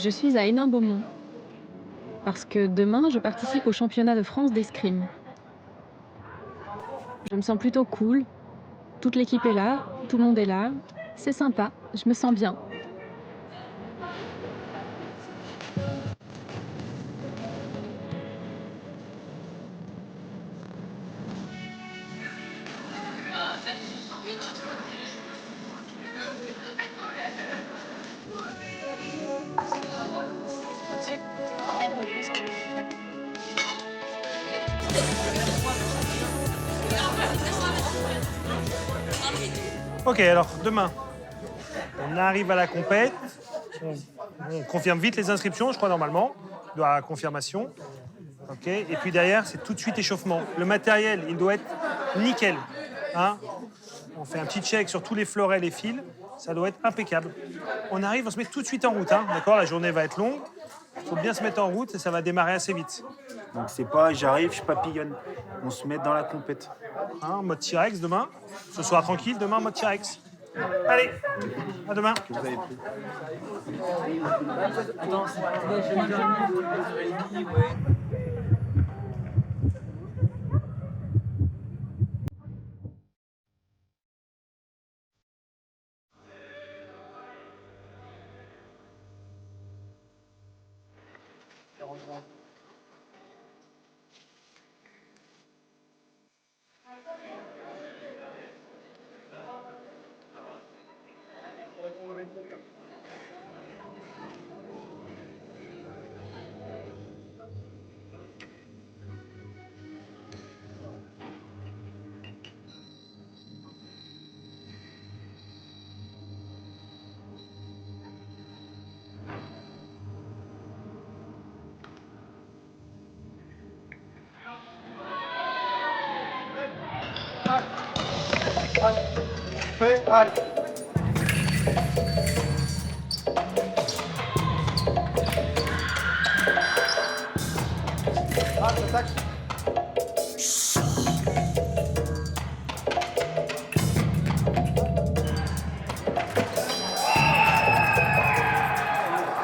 Je suis à Hénin-Beaumont parce que demain, je participe au championnat de France d'escrime. Je me sens plutôt cool. Toute l'équipe est là, tout le monde est là. C'est sympa, je me sens bien. Ok, alors demain, on arrive à la compète. On confirme vite les inscriptions, je crois, normalement. Il doit y avoir la confirmation. Ok, et puis derrière, c'est tout de suite échauffement. Le matériel, il doit être nickel. Hein, on fait un petit check sur tous les fleurets, les fils. Ça doit être impeccable. On arrive, on se met tout de suite en route. Hein, d'accord, la journée va être longue. Il faut bien se mettre en route et ça va démarrer assez vite. Donc c'est pas j'arrive, je papillonne. On se met dans la compète. Hein, mode T-Rex demain. Ce soir tranquille, demain mode T-Rex. Allez, à demain. Que vous avez pris.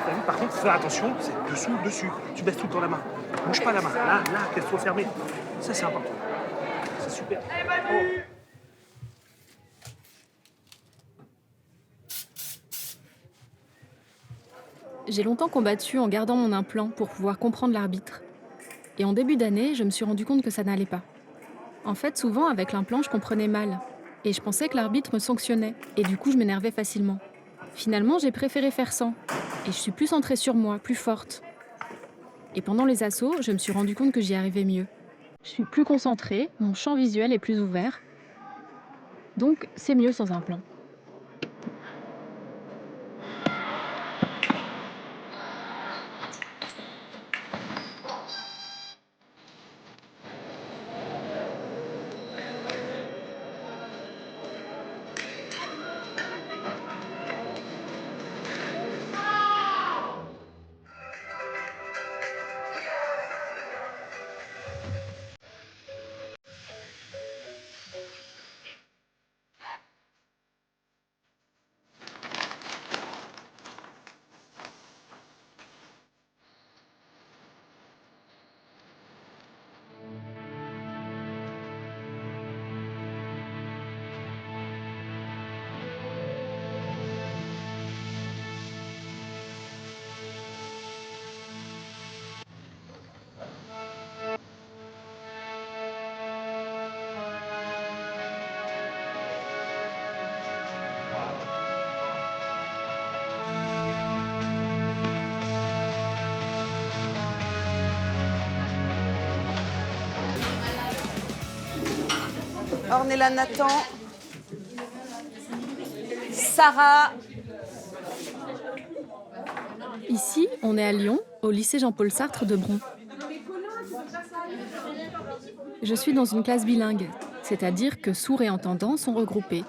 T'as vu, par contre, faut faire attention, c'est dessous, dessus. Tu baisses tout le temps la main. Bouge pas la main. Là, qu'elle soit fermée. Ça, c'est important. C'est super. Oh. J'ai longtemps combattu en gardant mon implant pour pouvoir comprendre l'arbitre. Et en début d'année, je me suis rendu compte que ça n'allait pas. En fait, souvent, avec l'implant, je comprenais mal. Et je pensais que l'arbitre me sanctionnait. Et du coup, je m'énervais facilement. Finalement, j'ai préféré faire sans. Et je suis plus centrée sur moi, plus forte. Et pendant les assauts, je me suis rendu compte que j'y arrivais mieux. Je suis plus concentrée, mon champ visuel est plus ouvert. Donc, c'est mieux sans implant. Ornella Nathan, Sarah. Ici, on est à Lyon, au lycée Jean-Paul Sartre de Bron. Je suis dans une classe bilingue, c'est-à-dire que sourds et entendants sont regroupés.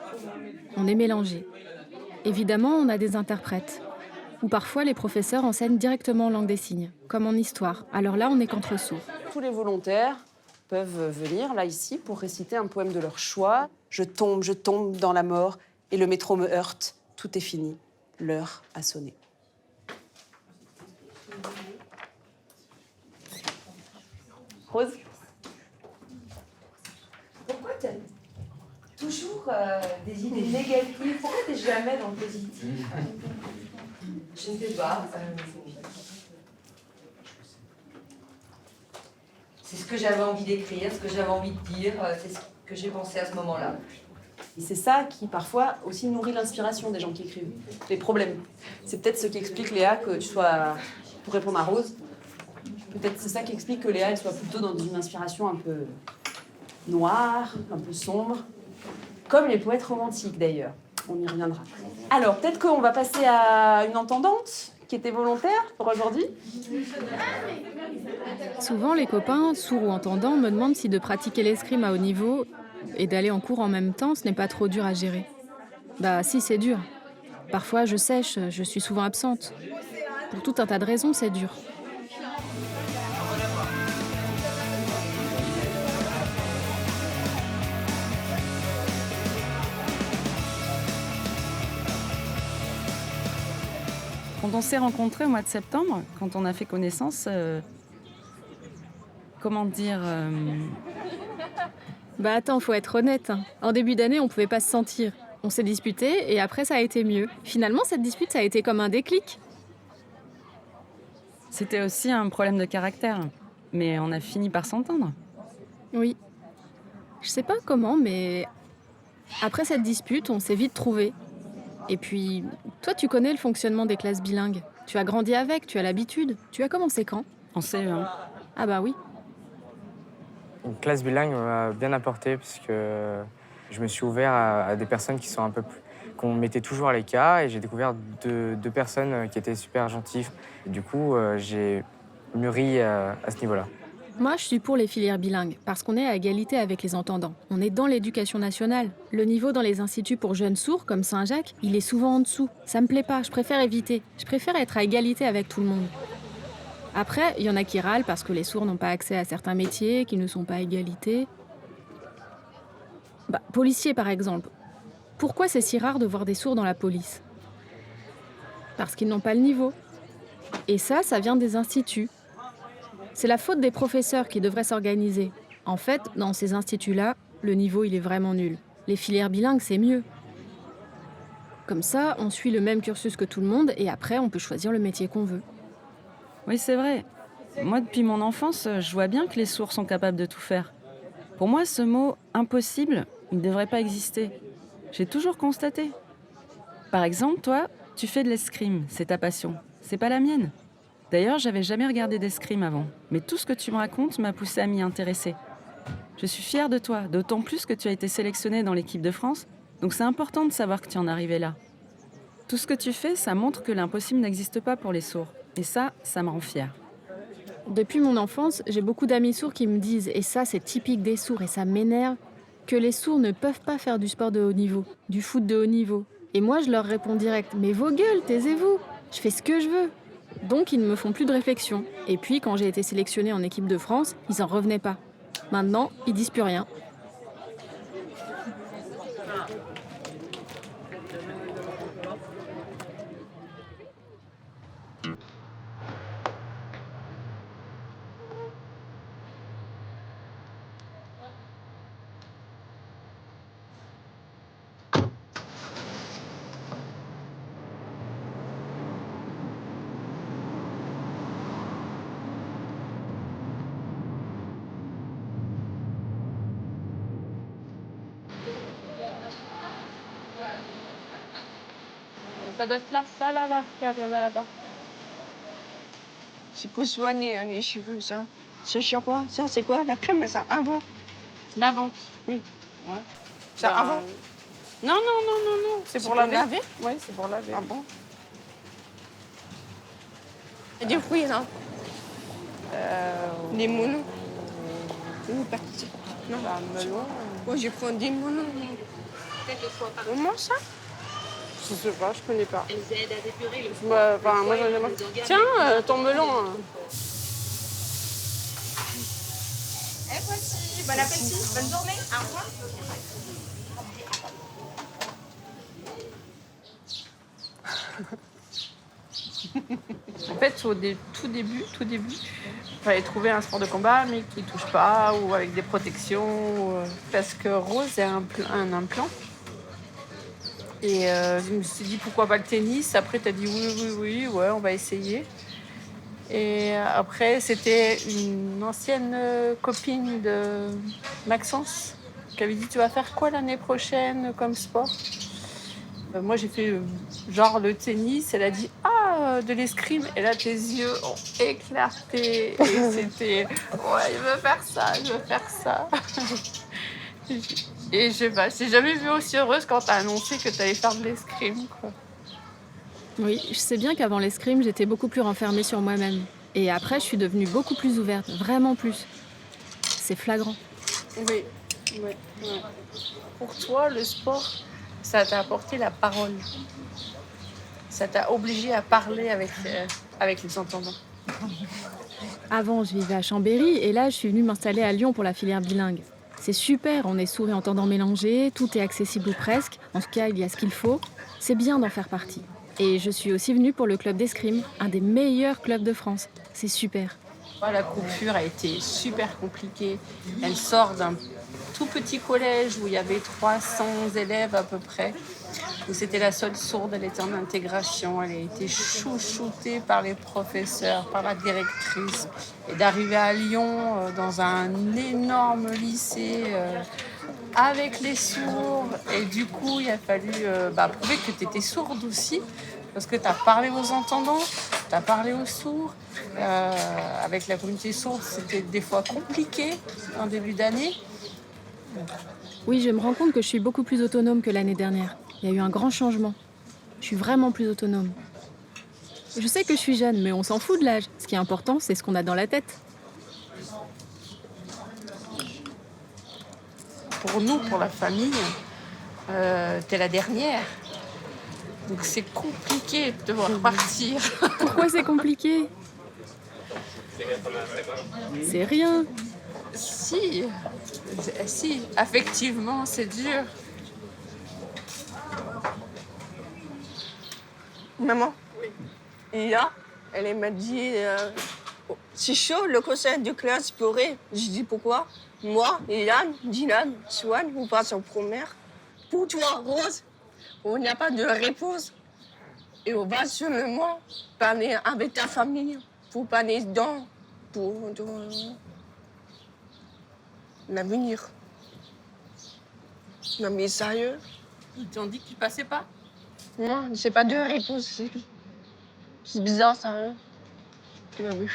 On est mélangés. Évidemment, on a des interprètes. Ou parfois, les professeurs enseignent directement en langue des signes, comme en histoire. Alors là, on est qu'entre sourds. Tous les volontaires peuvent venir là ici pour réciter un poème de leur choix. Je tombe dans la mort et le métro me heurte. Tout est fini. L'heure a sonné. Rose. Pourquoi tu as toujours des idées négatives? Pourquoi tu n'es jamais dans le positif? Je ne sais pas. C'est ce que j'avais envie d'écrire, ce que j'avais envie de dire, c'est ce que j'ai pensé à ce moment-là. Et c'est ça qui, parfois, aussi nourrit l'inspiration des gens qui écrivent. Les problèmes. C'est peut-être ce qui explique, Léa, que tu sois... Pour répondre à Rose, peut-être c'est ça qui explique que Léa, elle soit plutôt dans une inspiration un peu noire, un peu sombre. Comme les poètes romantiques, d'ailleurs. On y reviendra. Alors, peut-être qu'on va passer à une entendante qui était volontaire pour aujourd'hui. Souvent, les copains, sourds ou entendants, me demandent si de pratiquer l'escrime à haut niveau et d'aller en cours en même temps, ce n'est pas trop dur à gérer. Bah si, c'est dur. Parfois, je sèche, je suis souvent absente. Pour tout un tas de raisons, c'est dur. Quand on s'est rencontrés au mois de septembre, quand on a fait connaissance, comment dire, Bah attends, faut être honnête, hein. En début d'année, on pouvait pas se sentir. On s'est disputé et après, ça a été mieux. Finalement, cette dispute, ça a été comme un déclic. c'était aussi un problème de caractère. Mais on a fini par s'entendre. Oui. Je sais pas comment, mais après cette dispute, on s'est vite trouvés. Et puis, toi, tu connais le fonctionnement des classes bilingues. Tu as grandi avec, tu as l'habitude. Tu as commencé quand? En CE1. Ah bah oui. Une classe bilingue m'a bien apporté parce que je me suis ouvert à des personnes qui sont un peu plus... qu'on mettait toujours à l'écart et j'ai découvert deux personnes qui étaient super gentilles. Et du coup, j'ai mûri à ce niveau-là. Moi, je suis pour les filières bilingues, parce qu'on est à égalité avec les entendants. On est dans l'éducation nationale. Le niveau dans les instituts pour jeunes sourds, comme Saint-Jacques, il est souvent en dessous. Ça me plaît pas, je préfère éviter. Je préfère être à égalité avec tout le monde. Après, il y en a qui râlent parce que les sourds n'ont pas accès à certains métiers, qui ne sont pas à égalité. Bah, policier, par exemple. Pourquoi c'est si rare de voir des sourds dans la police? Parce qu'ils n'ont pas le niveau. Et ça vient des instituts. C'est la faute des professeurs qui devraient s'organiser. En fait, dans ces instituts-là, le niveau, il est vraiment nul. Les filières bilingues, c'est mieux. Comme ça, on suit le même cursus que tout le monde et après, on peut choisir le métier qu'on veut. Oui, c'est vrai. Moi, depuis mon enfance, je vois bien que les sourds sont capables de tout faire. Pour moi, ce mot « impossible », il ne devrait pas exister. J'ai toujours constaté. Par exemple, toi, tu fais de l'escrime, c'est ta passion. C'est pas la mienne. D'ailleurs, j'avais jamais regardé d'escrime avant. Mais tout ce que tu me racontes m'a poussée à m'y intéresser. Je suis fière de toi, d'autant plus que tu as été sélectionnée dans l'équipe de France. Donc c'est important de savoir que tu en es arrivée là. Tout ce que tu fais, ça montre que l'impossible n'existe pas pour les sourds. Et ça me rend fière. Depuis mon enfance, j'ai beaucoup d'amis sourds qui me disent, et ça c'est typique des sourds et ça m'énerve, que les sourds ne peuvent pas faire du sport de haut niveau, du foot de haut niveau. Et moi je leur réponds direct, mais vos gueules, taisez-vous, je fais ce que je veux. Donc ils ne me font plus de réflexion. Et puis quand j'ai été sélectionnée en équipe de France, ils en revenaient pas. Maintenant, ils disent plus rien. Ça doit être là, ça là-bas, là-bas. C'est pour soigner les cheveux, ça. C'est sur quoi? Ça, c'est quoi? La crème, ça avant? L'avant. Oui. Ouais. Ça avant? Non, non, non, non, non. C'est pour laver? Oui, c'est pour laver. Ah bon? Il y a des fruits, là. Des melons. Une partie. Non. Melon. Moi, je prends des melons. Comment ça? Je sais pas, je connais pas. Elles aident à dépurer le foie. Enfin, moi j'en ai marre. Tiens, ton melon. Et voici, bon appétit, bonne journée, au revoir. En fait, au tout début, fallait trouver un sport de combat, mais qui ne touche pas, ou avec des protections. Parce que Rose a un implant. Et je me suis dit, pourquoi pas le tennis? Après, tu as dit oui, ouais, on va essayer. Et après, c'était une ancienne copine de Maxence qui avait dit, tu vas faire quoi l'année prochaine comme sport? Moi, j'ai fait genre le tennis. Elle a dit, de l'escrime. Et là, tes yeux ont éclaté. Et c'était, ouais, je veux faire ça, je veux faire ça. Et je t'ai jamais vue aussi heureuse quand t'as annoncé que t'allais faire de l'escrime, quoi. Oui, je sais bien qu'avant l'escrime, j'étais beaucoup plus renfermée sur moi-même. Et après, je suis devenue beaucoup plus ouverte, vraiment plus. C'est flagrant. Oui, oui, oui. Pour toi, le sport, ça t'a apporté la parole. Ça t'a obligé à parler avec les entendants. Avant, je vivais à Chambéry et là, je suis venue m'installer à Lyon pour la filière bilingue. C'est super, on est sourds et entendants mélangés, tout est accessible ou presque. En tout cas, il y a ce qu'il faut. C'est bien d'en faire partie. Et je suis aussi venue pour le club d'escrime, un des meilleurs clubs de France. C'est super. La coupure a été super compliquée. Elle sort d'un tout petit collège où il y avait 300 élèves à peu près, où c'était la seule sourde, elle était en intégration, elle a été chouchoutée par les professeurs, par la directrice. Et d'arriver à Lyon, dans un énorme lycée, avec les sourds, et du coup, il a fallu prouver que tu étais sourde aussi, parce que tu as parlé aux entendants, tu as parlé aux sourds. Avec la communauté sourde, c'était des fois compliqué en début d'année. Oui, je me rends compte que je suis beaucoup plus autonome que l'année dernière. Il y a eu un grand changement. Je suis vraiment plus autonome. Je sais que je suis jeune, mais on s'en fout de l'âge. Ce qui est important, c'est ce qu'on a dans la tête. Pour nous, pour la famille, t'es la dernière. Donc c'est compliqué de devoir partir. Pourquoi c'est compliqué? C'est rien. Si, affectivement, c'est dur. Maman, et là, elle m'a dit, c'est chaud, le conseil de classe pourrait. J'ai dit pourquoi? Moi, Ilan, Dylan, Swan, on passe en première. Pour toi, Rose, on n'a pas de réponse. Et on va seulement parler avec ta famille, pour parler dans l'avenir. Non mais sérieux? Ils t'ont dit que tu passais pas? Non, j'ai pas de réponse. C'est bizarre ça, hein? Ouais, oui.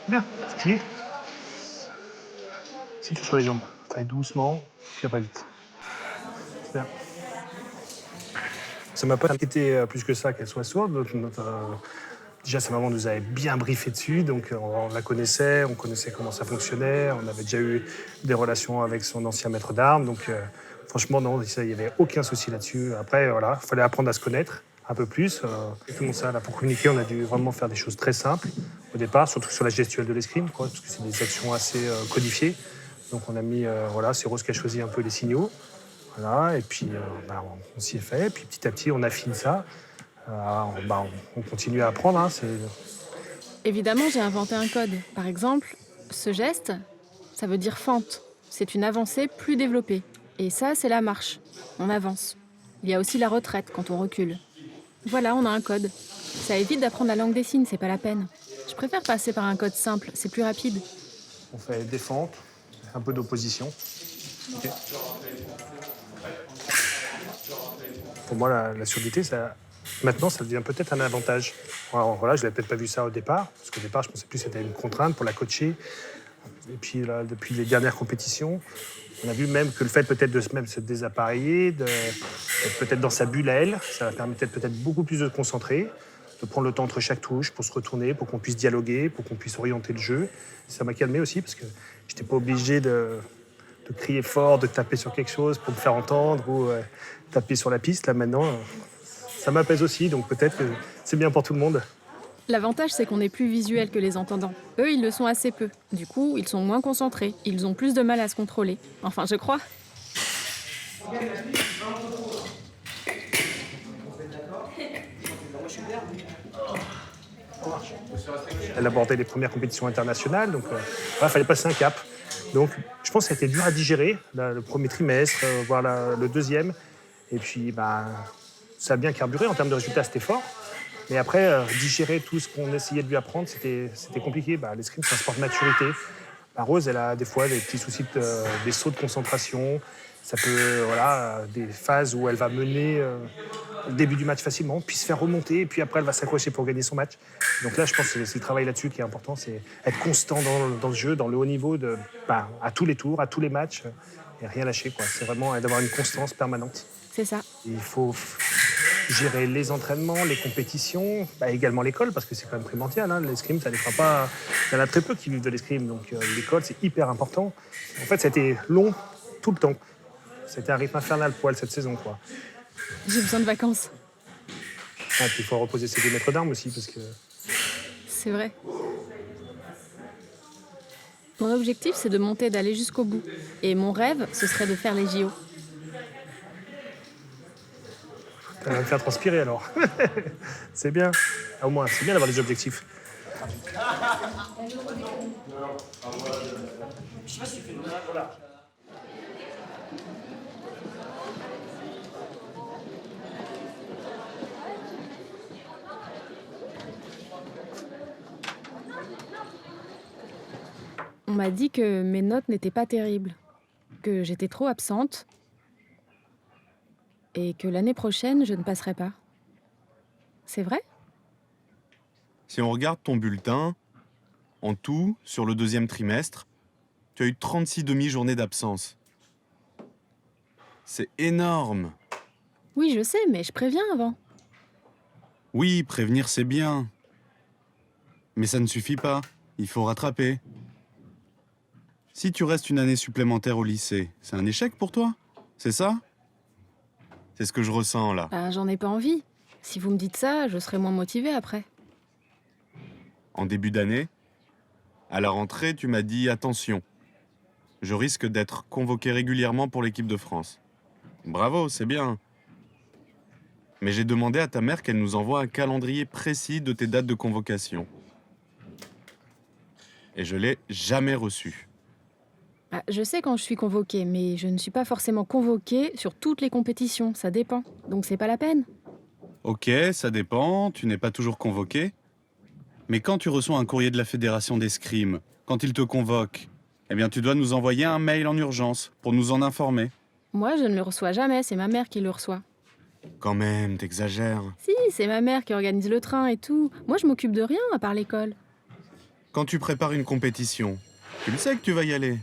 Bien, skier. Si tu sur les jambes, taille doucement, puis après vite. C'est bien. Ça m'a pas inquiété plus que ça qu'elle soit sourde. Déjà, sa maman nous avait bien briefé dessus, donc on la connaissait, on connaissait comment ça fonctionnait, on avait déjà eu des relations avec son ancien maître d'armes, donc franchement, non, il n'y avait aucun souci là-dessus. Après, voilà, il fallait apprendre à se connaître un peu plus. Tout ça, là, pour communiquer, on a dû vraiment faire des choses très simples au départ, surtout sur la gestuelle de l'escrime, quoi, parce que c'est des actions assez codifiées. Donc on a mis, voilà, c'est Rose qui a choisi un peu les signaux. Voilà, et puis on s'y est fait, puis petit à petit on affine ça. On continue à apprendre. Hein, Évidemment, j'ai inventé un code. Par exemple, ce geste, ça veut dire fente. c'est une avancée plus développée. Et ça, c'est la marche. On avance. Il y a aussi la retraite quand on recule. Voilà, on a un code. Ça évite d'apprendre la langue des signes, c'est pas la peine. Je préfère passer par un code simple, c'est plus rapide. On fait des fentes, un peu d'opposition. Ok. Pour moi, la surdité, maintenant, ça devient peut-être un avantage. Alors, voilà, je n'avais peut-être pas vu ça au départ, parce qu'au départ, je pensais plus que c'était une contrainte pour la coacher. Et puis, là, depuis les dernières compétitions, on a vu même que le fait peut-être de même se désappareiller, d'être peut-être dans sa bulle à elle, ça va permettre peut-être beaucoup plus de se concentrer, de prendre le temps entre chaque touche pour se retourner, pour qu'on puisse dialoguer, pour qu'on puisse orienter le jeu. Ça m'a calmé aussi, parce que je n'étais pas obligé de crier fort, de taper sur quelque chose pour me faire entendre ou taper sur la piste. Là, maintenant, ça m'apaise aussi, donc peut-être que c'est bien pour tout le monde. L'avantage, c'est qu'on est plus visuel que les entendants. Eux, ils le sont assez peu. Du coup, ils sont moins concentrés. Ils ont plus de mal à se contrôler. Enfin, je crois. Elle abordait les premières compétitions internationales, donc il fallait passer un cap. Donc, je pense que ça a été dur à digérer, le premier trimestre, voire le deuxième. Et puis, ça a bien carburé. En termes de résultats, c'était fort. Mais après, digérer tout ce qu'on essayait de lui apprendre, c'était compliqué. L'escrime, c'est un sport de maturité. Rose, elle a des fois des petits soucis, des sauts de concentration. Ça peut, des phases où elle va mener le début du match facilement, puis se faire remonter, et puis après, elle va s'accrocher pour gagner son match. Donc là, je pense que c'est le travail là-dessus qui est important, c'est être constant dans le jeu, dans le haut niveau, à tous les tours, à tous les matchs, et rien lâcher, quoi. C'est vraiment d'avoir une constance permanente. C'est ça. Il faut gérer les entraînements, les compétitions, également l'école, parce que c'est quand même primordial. L'escrime, ça ne les fera pas. Il y en a très peu qui vivent de l'escrime, donc l'école, c'est hyper important. En fait, ça a été long tout le temps. C'était un rythme infernal pour elle cette saison, quoi. J'ai besoin de vacances. Puis il faut reposer ses 2 mètres d'armes aussi, parce que... C'est vrai. Mon objectif, c'est de monter, d'aller jusqu'au bout. Et mon rêve, ce serait de faire les JO. Ça va me faire transpirer, alors. C'est bien. Au moins, c'est bien d'avoir des objectifs. On m'a dit que mes notes n'étaient pas terribles, que j'étais trop absente et que l'année prochaine, je ne passerai pas. C'est vrai ? Si on regarde ton bulletin, en tout, sur le 2e trimestre, tu as eu 36 demi-journées d'absence. C'est énorme. Oui, je sais, mais je préviens avant. Oui, prévenir, c'est bien. Mais ça ne suffit pas. Il faut rattraper. Si tu restes une année supplémentaire au lycée, c'est un échec pour toi? C'est ça? C'est ce que je ressens, là. J'en ai pas envie. Si vous me dites ça, je serai moins motivée après. En début d'année, à la rentrée, tu m'as dit « Attention, je risque d'être convoqué régulièrement pour l'équipe de France. » Bravo, c'est bien. Mais j'ai demandé à ta mère qu'elle nous envoie un calendrier précis de tes dates de convocation. Et je l'ai jamais reçu. Je sais quand je suis convoquée, mais je ne suis pas forcément convoquée sur toutes les compétitions, ça dépend. Donc c'est pas la peine. Ok, ça dépend, tu n'es pas toujours convoqué. Mais quand tu reçois un courrier de la Fédération d'escrime, quand il te convoque, eh bien tu dois nous envoyer un mail en urgence pour nous en informer. Moi, je ne le reçois jamais, c'est ma mère qui le reçoit. Quand même, t'exagères. Si, c'est ma mère qui organise le train et tout. Moi, je m'occupe de rien à part l'école. Quand tu prépares une compétition, tu le sais que tu vas y aller.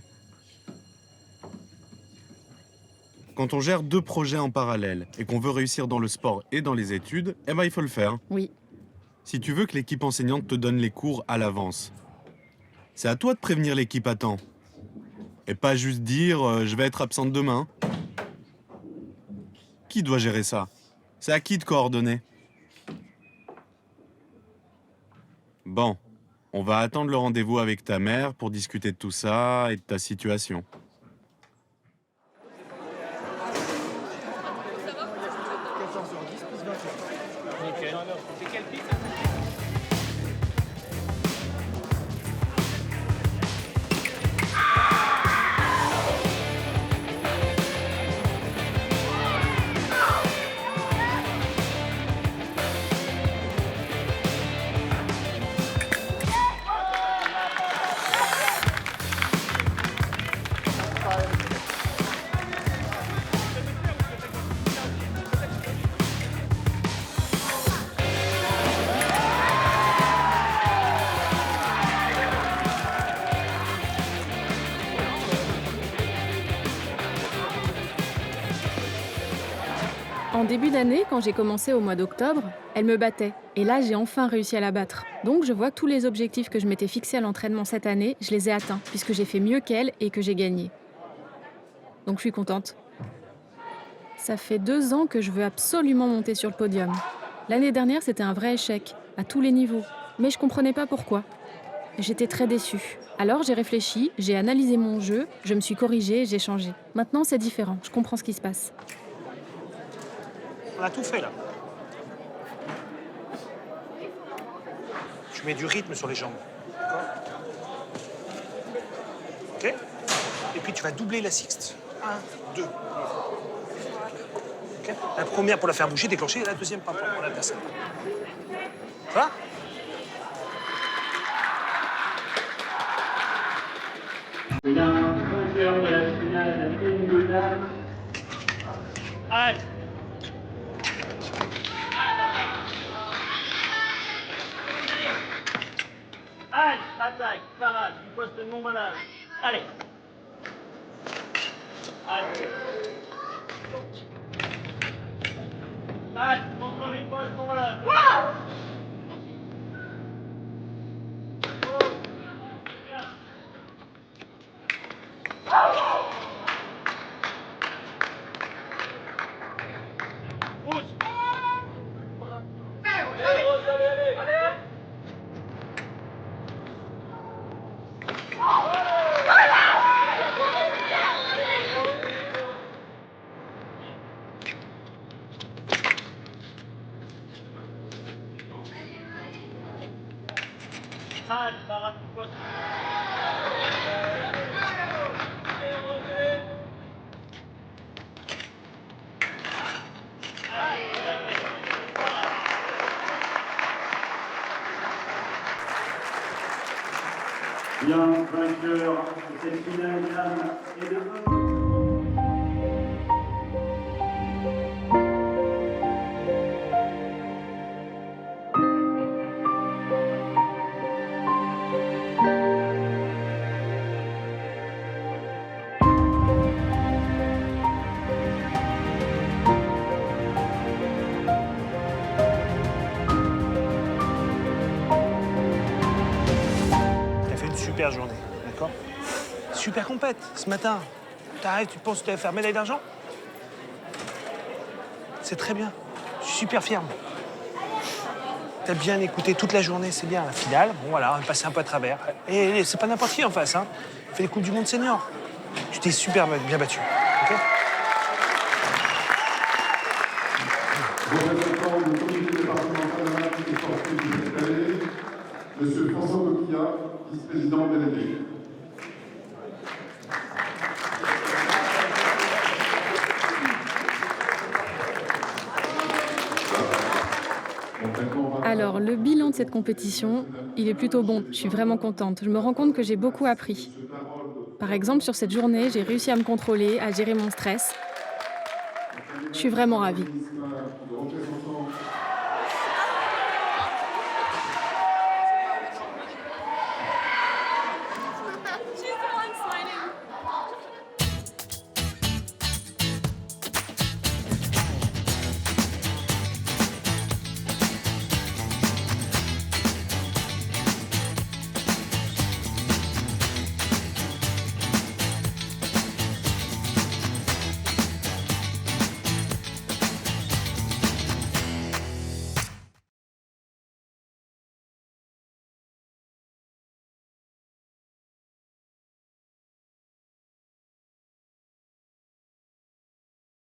Quand on gère 2 projets en parallèle et qu'on veut réussir dans le sport et dans les études, eh ben il faut le faire. Oui. Si tu veux que l'équipe enseignante te donne les cours à l'avance, c'est à toi de prévenir l'équipe à temps. Et pas juste dire « je vais être absente demain ». Qui doit gérer ça? C'est à qui de coordonner? Bon, on va attendre le rendez-vous avec ta mère pour discuter de tout ça et de ta situation. début d'année, quand j'ai commencé au mois d'octobre, elle me battait. Et là, j'ai enfin réussi à la battre. Donc, je vois que tous les objectifs que je m'étais fixés à l'entraînement cette année, je les ai atteints, puisque j'ai fait mieux qu'elle et que j'ai gagné. Donc, je suis contente. Ça fait 2 ans que je veux absolument monter sur le podium. L'année dernière, c'était un vrai échec, à tous les niveaux. Mais je comprenais pas pourquoi. J'étais très déçue. Alors j'ai réfléchi, j'ai analysé mon jeu, je me suis corrigée et j'ai changé. Maintenant, c'est différent, je comprends ce qui se passe. On a tout fait là. Tu mets du rythme sur les jambes. D'accord? Ok? Et puis tu vas doubler la sixte. 1, 2. Ok? La première pour la faire bouger, déclencher, et la deuxième pour l'adversaire. Ça va? Allez. Allez, attaque, parade, du poste non malade. Allez. Allez. Allez, contre les postes non malade. Allez, parade, du poste. Bien, vainqueur de cette finale d'âme et de Super journée, d'accord? Super compète, ce matin. T'arrives, tu penses que tu vas faire médaille d'argent? C'est très bien. Je suis super fier. T'as bien écouté toute la journée, c'est bien. La finale, bon voilà, on est passé un peu à travers. Et c'est pas n'importe qui en face, hein. On fait les Coupes du Monde senior. Tu t'es super bien battu, ok? Représentant du comité départemental olympique et sportif de cette année, M. François Coquillat, vice-président délégué. Alors, le bilan de cette compétition, il est plutôt bon. Je suis vraiment contente. Je me rends compte que j'ai beaucoup appris. Par exemple, sur cette journée, j'ai réussi à me contrôler, à gérer mon stress. Je suis vraiment ravie.